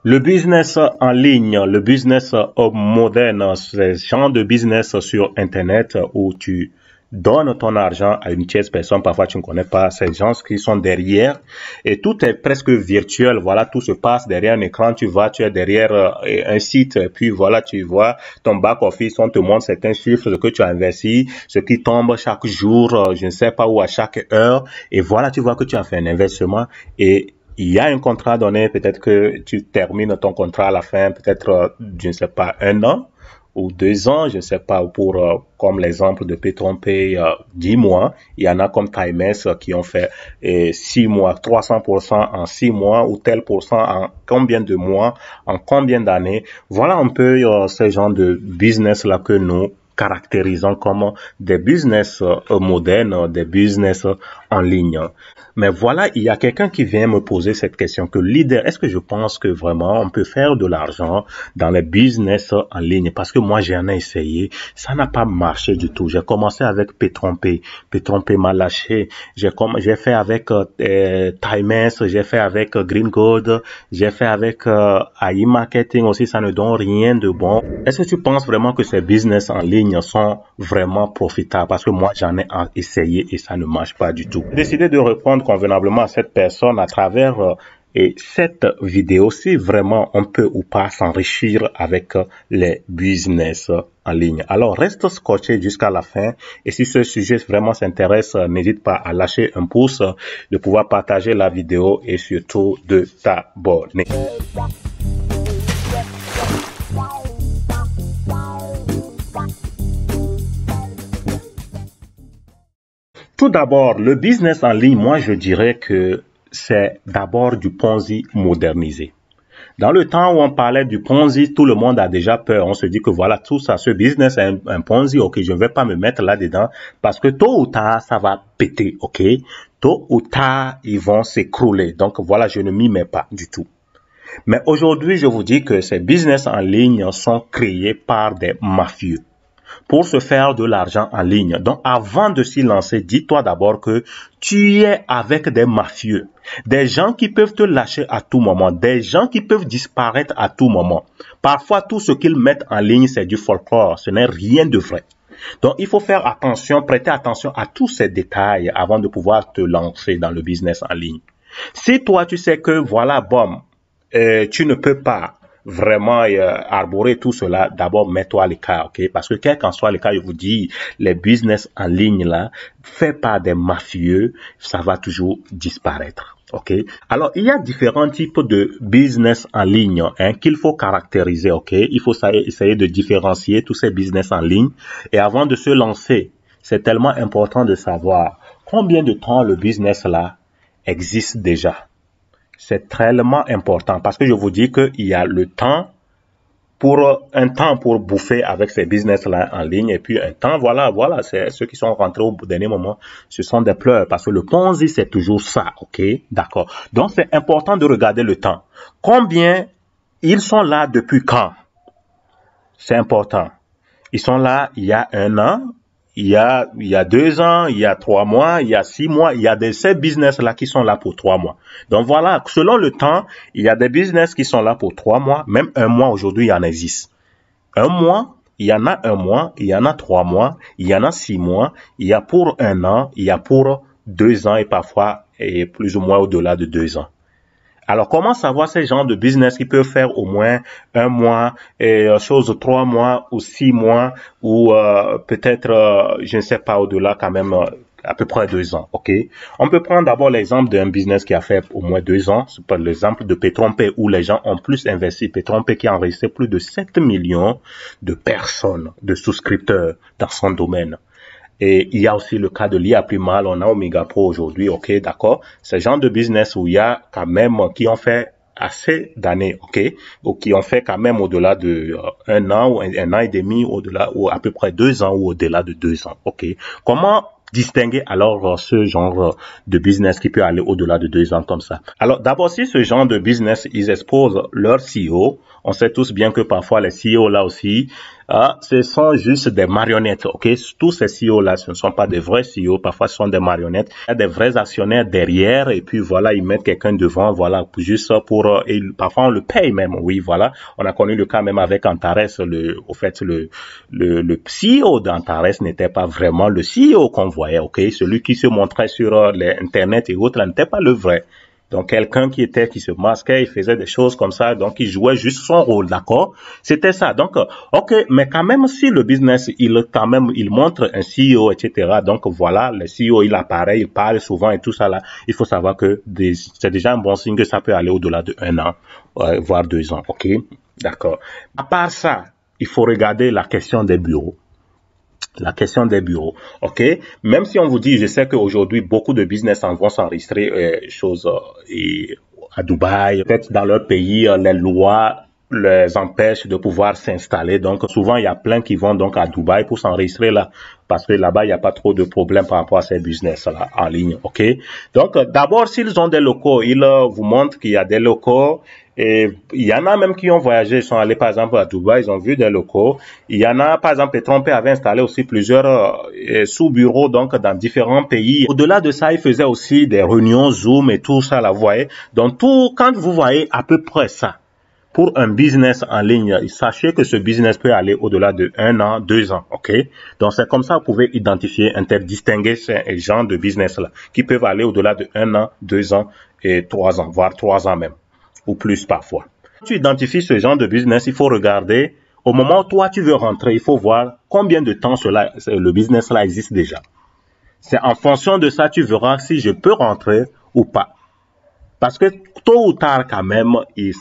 Le business en ligne, le business moderne, c'est le genre de business sur Internet où tu donnes ton argent à une tierce personne, parfois tu ne connais pas ces gens qui sont derrière et tout est presque virtuel, voilà, tout se passe derrière un écran, tu es derrière un site et puis voilà, tu vois ton back-office, on te montre certains chiffres, ce que tu as investi, ce qui tombe chaque jour, je ne sais pas où, à chaque heure et voilà, tu vois que tu as fait un investissement et il y a un contrat donné, peut-être que tu termines ton contrat à la fin, peut-être, je ne sais pas, 1 an ou 2 ans, je ne sais pas, pour, comme l'exemple de PayTronPay, 10 mois. Il y en a comme Timex qui ont fait 6 mois, 300% en 6 mois ou tel pourcent en combien de mois, en combien d'années. Voilà un peu ce genre de business-là que nous caractérisons comme des business modernes, des business en ligne. Mais voilà, il y a quelqu'un qui vient me poser cette question que leader, est-ce que je pense que vraiment on peut faire de l'argent dans les business en ligne? Parce que moi, j'en ai essayé, ça n'a pas marché du tout. J'ai commencé avec PayTronPay, PayTronPay m'a lâché. J'ai fait avec Timex, j'ai fait avec Green Gold, j'ai fait avec AI Marketing aussi, ça ne donne rien de bon. Est-ce que tu penses vraiment que ces business en ligne sont vraiment profitables? Parce que moi, j'en ai essayé et ça ne marche pas du tout. J'ai décidé de répondre convenablement à cette personne à travers cette vidéo, si vraiment on peut ou pas s'enrichir avec les business en ligne. Alors, reste scotché jusqu'à la fin et si ce sujet vraiment s'intéresse, n'hésite pas à lâcher un pouce, de pouvoir partager la vidéo et surtout de t'abonner. Tout d'abord, le business en ligne, moi je dirais que c'est d'abord du Ponzi modernisé. Dans le temps où on parlait du Ponzi, tout le monde a déjà peur. On se dit que voilà, tout ça, ce business est un Ponzi, ok, je ne vais pas me mettre là-dedans parce que tôt ou tard, ça va péter, ok. Tôt ou tard, ils vont s'écrouler. Donc voilà, je ne m'y mets pas du tout. Mais aujourd'hui, je vous dis que ces business en ligne sont créés par des mafieux pour se faire de l'argent en ligne. Donc, avant de s'y lancer, dis-toi d'abord que tu es avec des mafieux, des gens qui peuvent te lâcher à tout moment, des gens qui peuvent disparaître à tout moment. Parfois, tout ce qu'ils mettent en ligne, c'est du folklore, ce n'est rien de vrai. Donc, il faut faire attention, prêter attention à tous ces détails avant de pouvoir te lancer dans le business en ligne. Si toi, tu sais que, voilà, bon, tu ne peux pas vraiment arborer tout cela, d'abord mets-toi à l'écart, ok? Parce que quel qu'en soit le cas, je vous dis, les business en ligne là, fait par des mafieux, ça va toujours disparaître, ok? Alors, il y a différents types de business en ligne qu'il faut caractériser, ok? Il faut essayer de différencier tous ces business en ligne. Et avant de se lancer, c'est tellement important de savoir combien de temps le business là existe déjà. C'est tellement important parce que je vous dis qu'il y a le temps un temps pour bouffer avec ces business-là en ligne et puis un temps, voilà, c'est ceux qui sont rentrés au dernier moment, ce sont des pleurs parce que le Ponzi, c'est toujours ça, ok? D'accord. Donc, c'est important de regarder le temps. Combien ils sont là depuis quand? C'est important. Ils sont là il y a 1 an, il y a 2 ans, il y a 3 mois, il y a 6 mois, il y a ces business-là qui sont là pour 3 mois. Donc voilà, selon le temps, il y a des business qui sont là pour 3 mois, même 1 mois aujourd'hui, il y en existe. 1 mois, il y en a 1 mois, il y en a 3 mois, il y en a 6 mois, il y a pour 1 an, il y a pour 2 ans et parfois plus ou moins au-delà de 2 ans. Alors, comment savoir ces genres de business qui peuvent faire au moins 1 mois, chose 3 mois ou 6 mois ou peut-être, je ne sais pas, au-delà quand même, à peu près 2 ans, ok? On peut prendre d'abord l'exemple d'un business qui a fait au moins 2 ans. C'est pas l'exemple de PayTronPay où les gens ont plus investi. PayTronPay qui a enregistré plus de 7 millions de personnes, de souscripteurs dans son domaine. Et il y a aussi le cas de l'IA plus mal, on a Omega Pro aujourd'hui, ok, d'accord. Ce genre de business où il y a quand même, qui ont fait assez d'années, ok, ou qui ont fait quand même au-delà de 1 an ou 1 an et demi, au-delà, ou à peu près 2 ans ou au-delà de 2 ans, ok. Comment distinguer alors ce genre de business qui peut aller au-delà de 2 ans comme ça? Alors d'abord, si ce genre de business, ils exposent leur CEO, On sait tous bien que parfois les CEO là aussi, ce sont juste des marionnettes, ok? Tous ces CEO là, ce ne sont pas des vrais CEO, parfois ce sont des marionnettes. Il y a des vrais actionnaires derrière et puis voilà, ils mettent quelqu'un devant, voilà, juste pour, et parfois on le paye même, oui, voilà. On a connu le cas même avec Antares, le CEO d'Antares n'était pas vraiment le CEO qu'on voyait, ok? Celui qui se montrait sur l'internet et autres, là, n'était pas le vrai. Donc, quelqu'un qui se masquait, il faisait des choses comme ça, donc il jouait juste son rôle, d'accord? C'était ça. Donc, ok, mais quand même, si le business, il montre un CEO, etc., donc voilà, le CEO, il apparaît, il parle souvent et tout ça là, il faut savoir que c'est déjà un bon signe que ça peut aller au-delà de 1 an, voire 2 ans, ok? D'accord. À part ça, il faut regarder la question des bureaux. La question des bureaux, ok? Même si on vous dit, je sais qu'aujourd'hui, beaucoup de business vont s'enregistrer à Dubaï. Peut-être dans leur pays, les lois les empêchent de pouvoir s'installer. Donc, souvent, il y a plein qui vont donc à Dubaï pour s'enregistrer là. Parce que là-bas, il n'y a pas trop de problèmes par rapport à ces business-là en ligne, ok? Donc, d'abord, s'ils ont des locaux, ils vous montrent qu'il y a des locaux. Et il y en a même qui ont voyagé, ils sont allés par exemple à Dubaï, ils ont vu des locaux. Il y en a, par exemple, Petron-P avait installé aussi plusieurs sous-bureaux donc dans différents pays. Au-delà de ça, il faisait aussi des réunions Zoom et tout ça, là, vous voyez. Donc tout, quand vous voyez à peu près ça, pour un business en ligne, sachez que ce business peut aller au-delà de 1 an, 2 ans, ok? Donc c'est comme ça que vous pouvez identifier, distinguer ces genres de business-là, qui peuvent aller au-delà de 1 an, 2 ans et 3 ans, voire 3 ans même. Ou plus parfois. Quand tu identifies ce genre de business, il faut regarder, au moment où toi tu veux rentrer, il faut voir combien de temps le business là existe déjà. C'est en fonction de ça, tu verras si je peux rentrer ou pas. Parce que tôt ou tard quand même,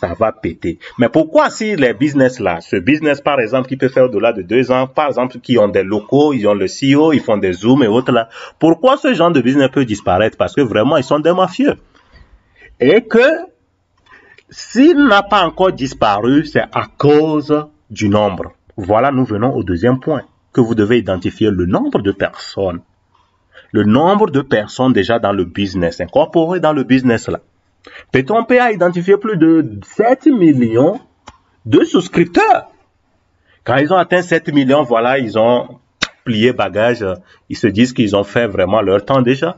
ça va péter. Mais pourquoi si les business là, ce business par exemple qui peut faire au-delà de 2 ans, par exemple qui ont des locaux, ils ont le CEO, ils font des Zooms et autres là, pourquoi ce genre de business peut disparaître? Parce que vraiment ils sont des mafieux. Et que s'il n'a pas encore disparu, c'est à cause du nombre. Voilà, nous venons au deuxième point, que vous devez identifier le nombre de personnes. Le nombre de personnes déjà dans le business, incorporées dans le business là. Petron-P a identifié plus de 7 millions de souscripteurs. Quand ils ont atteint 7 millions, voilà, ils ont plié bagage. Ils se disent qu'ils ont fait vraiment leur temps déjà.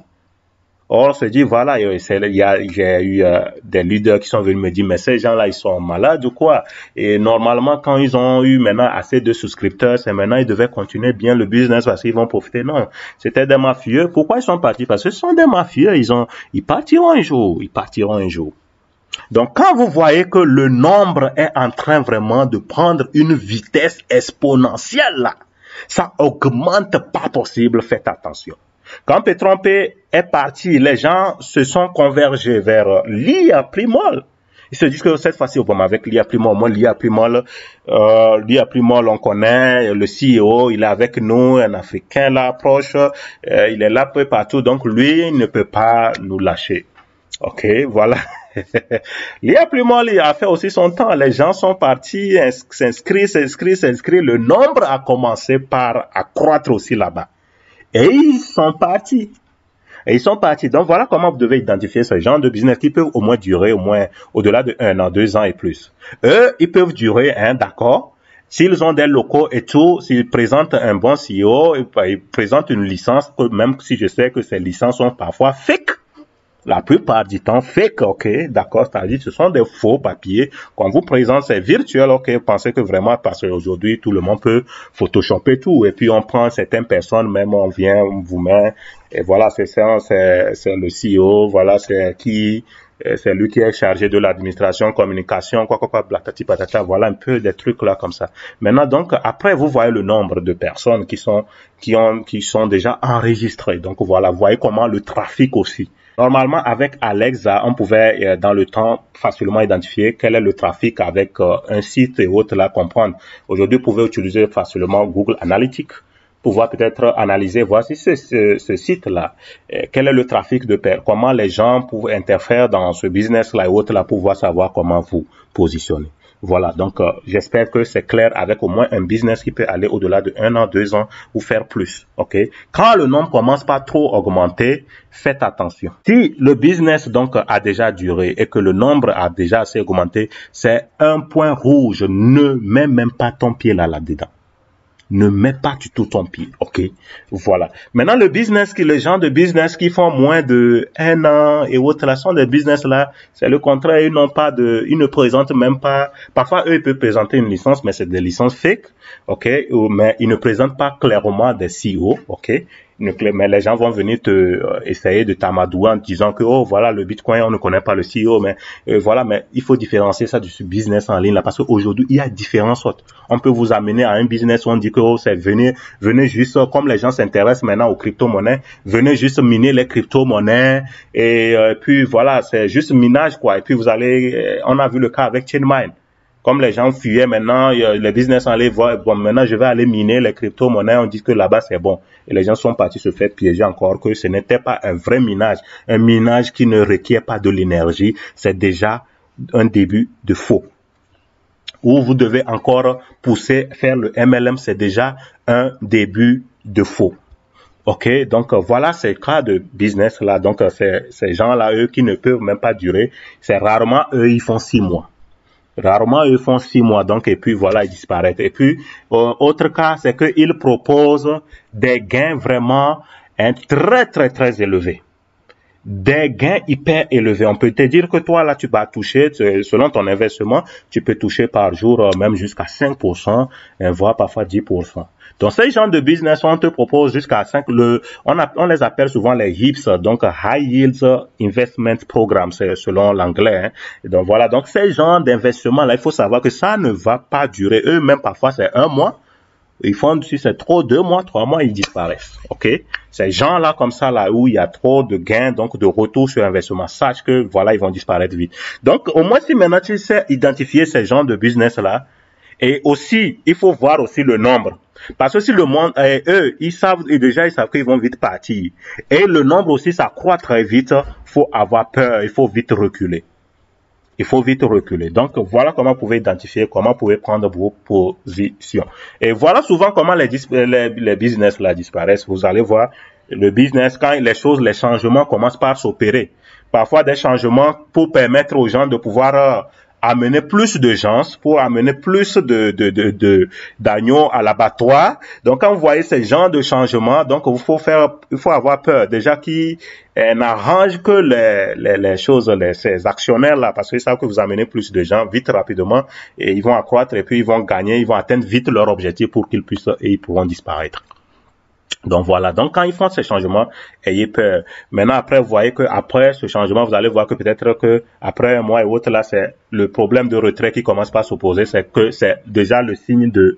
Or, on se dit, voilà, j'ai eu des leaders qui sont venus me dire, mais ces gens-là, ils sont malades ou quoi? Et normalement, quand ils ont eu maintenant assez de souscripteurs, c'est maintenant ils devaient continuer bien le business parce qu'ils vont profiter. Non, c'était des mafieux. Pourquoi ils sont partis? Parce que ce sont des mafieux. Ils partiront un jour. Ils partiront un jour. Donc, quand vous voyez que le nombre est en train vraiment de prendre une vitesse exponentielle là, ça augmente pas possible, faites attention. Quand Petron-P est parti, les gens se sont convergés vers l'IA Primol. Ils se disent que cette fois-ci, bon, avec l'IA Primol, moi, l'IA Primol, on connaît, le CEO, il est avec nous, un Africain là, proche, il est là peu partout, donc lui, il ne peut pas nous lâcher. Ok, voilà. L'IA Primol, il a fait aussi son temps. Les gens sont partis, s'inscrivent. Le nombre a commencé par accroître aussi là-bas. Et ils sont partis. Donc voilà comment vous devez identifier ce genre de business qui peuvent au moins durer au-delà de 1 an, 2 ans et plus. Eux, ils peuvent durer, d'accord. S'ils ont des locaux et tout, s'ils présentent un bon CEO, ils présentent une licence, même si je sais que ces licences sont parfois fake. La plupart du temps, fake, ok, d'accord, c'est-à-dire ce sont des faux papiers. Quand vous présente, c'est virtuel, ok, vous pensez que vraiment, parce qu'aujourd'hui, tout le monde peut photoshopper tout, et puis on prend certaines personnes, même on vient, on vous met, et voilà, c'est le CEO, voilà, c'est lui qui est chargé de l'administration, communication, blatati patata, voilà un peu des trucs là comme ça. Maintenant, donc, après, vous voyez le nombre de personnes qui sont déjà enregistrées. Donc, voilà, vous voyez comment le trafic aussi. Normalement, avec Alexa, on pouvait, dans le temps, facilement identifier quel est le trafic avec un site et autres là, comprendre. Aujourd'hui, vous pouvez utiliser facilement Google Analytics pouvoir peut-être analyser, voici ce site-là, quel est le trafic de pair, comment les gens peuvent interférer dans ce business-là et autres là, pour pouvoir savoir comment vous positionner. Voilà, donc j'espère que c'est clair avec au moins un business qui peut aller au-delà de 1 an, 2 ans ou faire plus, ok? Quand le nombre commence pas trop à augmenter, faites attention. Si le business donc a déjà duré et que le nombre a déjà assez augmenté, c'est un point rouge. Ne mets même pas ton pied là-dedans. Ne mets pas du tout ton pied, ok? Voilà. Maintenant, les gens de business qui font moins de 1 an et autres, là, sont des business là, c'est le contraire, ils ne présentent même pas, parfois eux, ils peuvent présenter une licence, mais c'est des licences fake, ok? Mais ils ne présentent pas clairement des CEO, ok? Mais les gens vont venir essayer de t'amadouer en disant que, oh, voilà, le Bitcoin, on ne connaît pas le CEO, mais voilà, mais il faut différencier ça du business en ligne, là, parce qu'aujourd'hui, il y a différentes sortes. On peut vous amener à un business où on dit que, oh, c'est venez juste, comme les gens s'intéressent maintenant aux crypto-monnaies, venez juste miner les crypto-monnaies, et puis voilà, c'est juste minage, quoi, et puis vous allez, on a vu le cas avec Chainmine. Comme les gens fuyaient maintenant, les business en ligne, bon, maintenant je vais aller miner les crypto-monnaies, on dit que là-bas c'est bon. Et les gens sont partis se faire piéger encore que ce n'était pas un vrai minage. Un minage qui ne requiert pas de l'énergie, c'est déjà un début de faux. Où vous devez encore pousser, faire le MLM, c'est déjà un début de faux. Ok, donc voilà ces cas de business là, donc ces gens-là, eux qui ne peuvent même pas durer, c'est rarement eux, ils font 6 mois. Rarement, ils font 6 mois, donc, et puis voilà, ils disparaissent. Et puis, autre cas, c'est qu'ils proposent des gains vraiment très élevés. Des gains hyper élevés. On peut te dire que toi, là, tu vas toucher, selon ton investissement, tu peux toucher par jour même jusqu'à 5%, voire parfois 10%. Donc, ces gens de business, on te propose jusqu'à 5, on les appelle souvent les HIPS, donc High Yields Investment Program, c'est selon l'anglais, hein. Donc, voilà. Donc, ces gens d'investissement, là, il faut savoir que ça ne va pas durer. Eux-mêmes, parfois, c'est 1 mois. Ils font, si c'est trop, 2 mois, 3 mois, ils disparaissent. OK? Ces gens-là, comme ça, là, où il y a trop de gains, donc de retour sur investissement, sache que, voilà, ils vont disparaître vite. Donc, au moins, si maintenant tu sais identifier ces gens de business-là, et aussi, il faut voir aussi le nombre. Parce que si le monde, eux, ils savent qu'ils vont vite partir. Et le nombre aussi, ça croît très vite. Faut avoir peur, il faut vite reculer. Il faut vite reculer. Donc, voilà comment vous pouvez identifier, comment vous pouvez prendre vos positions. Et voilà souvent comment les business là disparaissent. Vous allez voir, le business, quand les changements commencent par s'opérer. Parfois, des changements pour permettre aux gens de pouvoir amener plus de gens, pour amener plus d'agneaux à l'abattoir. Donc, quand vous voyez ces genres de changements, donc il faut avoir peur. Déjà qui n'arrange que les choses, ces actionnaires là, parce qu'ils savent que vous amenez plus de gens vite, rapidement, et ils vont accroître et puis ils vont gagner, ils vont atteindre vite leur objectif pour qu'ils puissent et ils pourront disparaître. Donc voilà, donc quand ils font ces changements, ayez peur. Maintenant après, vous voyez que après ce changement, vous allez voir que peut-être que après 1 mois et autres là, c'est le problème de retrait qui commence par s'opposer, c'est que c'est déjà le signe de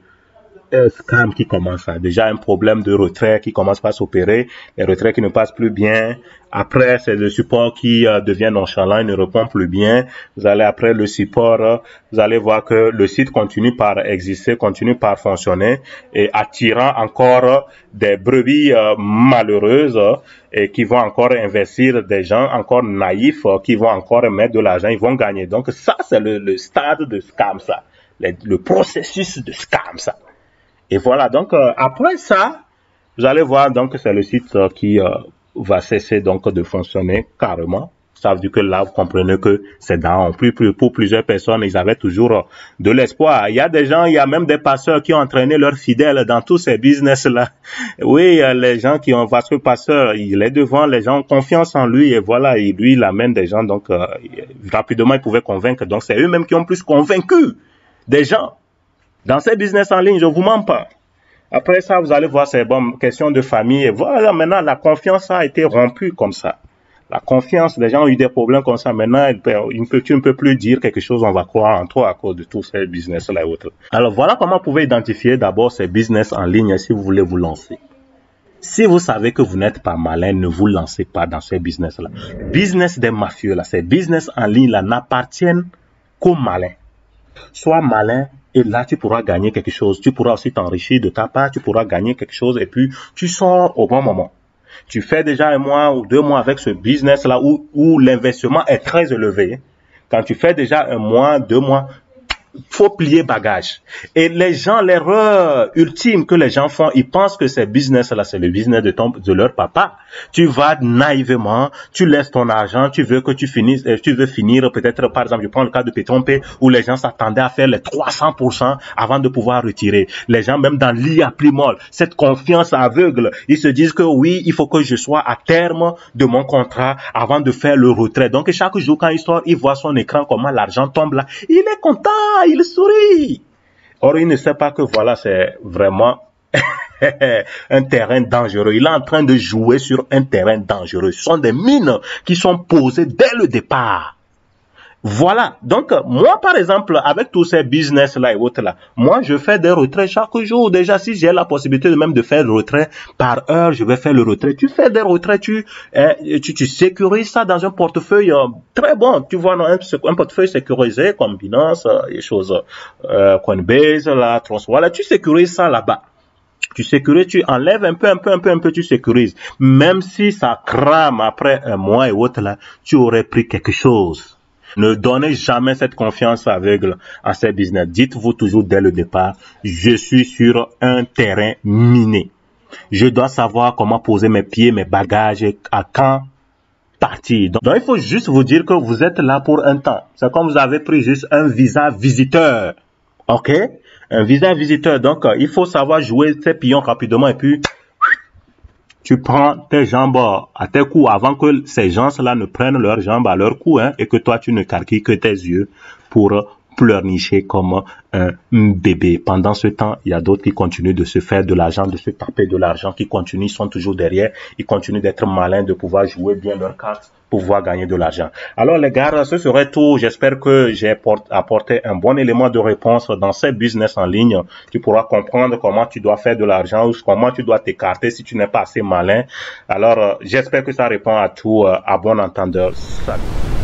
scam qui commence, déjà un problème de retrait qui commence par s'opérer, les retraits qui ne passent plus bien. Après, c'est le support qui devient nonchalant, il ne répond plus bien. Vous allez après le support, vous allez voir que le site continue par exister, continue par fonctionner et attirant encore des brebis malheureuses et qui vont encore investir, des gens encore naïfs qui vont encore mettre de l'argent, ils vont gagner. Donc ça, c'est le stade de scam, ça, le processus de scam, ça. Et voilà, donc après ça, vous allez voir donc que c'est le site qui va cesser donc de fonctionner carrément. Ça veut dire que là, vous comprenez que c'est dans pour plusieurs personnes, ils avaient toujours de l'espoir. Il y a des gens, il y a même des pasteurs qui ont entraîné leurs fidèles dans tous ces business-là. Oui, les gens qui ont, parce que le pasteur, il est devant, les gens ont confiance en lui et voilà, lui, il amène des gens, donc rapidement, il pouvait convaincre. Donc, c'est eux-mêmes qui ont plus convaincu des gens. Dans ces business en ligne, je vous mens pas. Après ça, vous allez voir, c'est bon, question de famille. Et voilà, maintenant, la confiance a été rompue comme ça. La confiance, les gens ont eu des problèmes comme ça. Maintenant, tu ne peux plus dire quelque chose, on va croire en toi à cause de tous ces business-là et autres. Alors, voilà comment vous pouvez identifier d'abord ces business en ligne si vous voulez vous lancer. Si vous savez que vous n'êtes pas malin, ne vous lancez pas dans ces business-là. Business des mafieux, là, ces business en ligne-là n'appartiennent qu'aux malins. Sois malin Et là, tu pourras gagner quelque chose. Tu pourras aussi t'enrichir de ta part, tu pourras gagner quelque chose et puis tu sors au bon moment. Tu fais déjà 1 mois ou 2 mois avec ce business-là où l'investissement est très élevé. Quand tu fais déjà 1 mois, 2 mois, faut plier bagage. Et les gens, l'erreur ultime que les gens font, ils pensent que ces business-là, c'est le business de leur papa. Tu vas naïvement, tu laisses ton argent, tu veux que tu finisses, tu veux finir peut-être, par exemple, je prends le cas de Petronpay, où les gens s'attendaient à faire les 300% avant de pouvoir retirer. Les gens, même dans l'IA Plimol, cette confiance aveugle, ils se disent que oui, il faut que je sois à terme de mon contrat avant de faire le retrait. Donc, chaque jour, quand il sort, il voit son écran, comment l'argent tombe là. Il est content, il sourit. Or, il ne sait pas que voilà, c'est vraiment un terrain dangereux. Il est en train de jouer sur un terrain dangereux. Ce sont des mines qui sont posées dès le départ. Voilà. Donc, moi, par exemple, avec tous ces business-là et autres-là, moi, je fais des retraits chaque jour. Déjà, si j'ai la possibilité de même de faire le retrait par heure, je vais faire le retrait. Tu fais des retraits, tu sécurises ça dans un portefeuille très bon. Tu vois, un portefeuille sécurisé comme Binance, les choses, Coinbase, là, Trust, voilà, tu sécurises ça là-bas. Tu sécurises, tu enlèves un peu, tu sécurises. Même si ça crame après 1 mois et autres, là, tu aurais pris quelque chose. Ne donnez jamais cette confiance aveugle à ces business. Dites-vous toujours dès le départ, je suis sur un terrain miné. Je dois savoir comment poser mes pieds, mes bagages, à quand partir. Donc, il faut juste vous dire que vous êtes là pour un temps. C'est comme vous avez pris juste un visa visiteur. OK? Un visa visiteur. Donc, il faut savoir jouer ses pions rapidement et puis tu prends tes jambes à tes coups avant que ces gens-là ne prennent leurs jambes à leur cou, hein, et que toi, tu ne carquilles que tes yeux pour pleurnicher comme un bébé. Pendant ce temps, il y a d'autres qui continuent de se faire de l'argent, de se taper de l'argent, qui continuent, ils sont toujours derrière, ils continuent d'être malins, de pouvoir jouer bien leurs cartes, pour pouvoir gagner de l'argent. Alors les gars, ce serait tout. J'espère que j'ai apporté un bon élément de réponse dans ces business en ligne. Tu pourras comprendre comment tu dois faire de l'argent ou comment tu dois t'écarter si tu n'es pas assez malin. Alors, j'espère que ça répond à tout. À bon entendeur. Salut.